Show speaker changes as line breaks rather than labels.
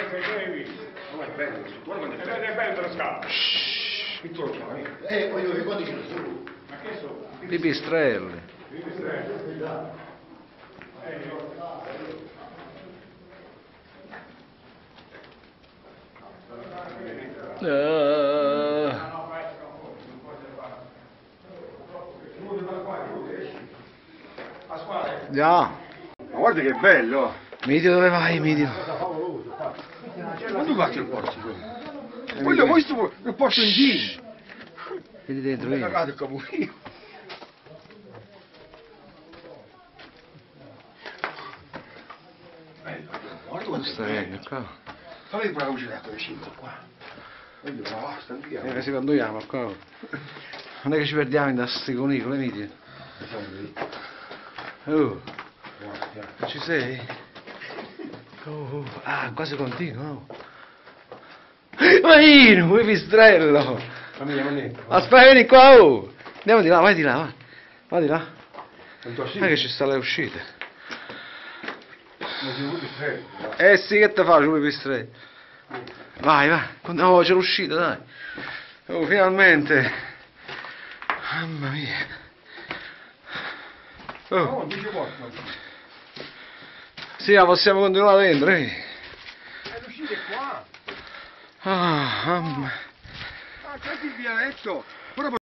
Ma è bello, guarda quando è bello.
È bello lo scatto.
Qui tu lo sai.
Voglio che quando c'è su.
Ma che so?
Pipistrelli. Già.
Ma guarda che bello.
Midio, dove vai, Midio?
Ma tu fatti il portico? Voglio questo il porto in giro.
Vedi dentro,
Mi
vedi.
cagato il capolino. Bello, guarda quanto è
Questo è qua.
Fai la luce da 5 qua. Voglio la vasta, andiamo.
Che si conduiamo qua. Non è che ci perdiamo in questi conicoli, Midio. Oh, non ci sei? Oh, ah, quasi continuo. Marino, pipistrello! Aspetta, vieni qua, oh! Andiamo di là, vai di là, vai. Vai di là. Non è che ci sta le uscite. Sì, che te faccio, pipistrello? Vai, vai. Oh, c'è l'uscita, dai. Oh, finalmente. Mamma mia. Oh. Sì, ma possiamo continuare dentro,
L'uscita è qua.
Ah, mamma.
Ah, c'è il vialetto.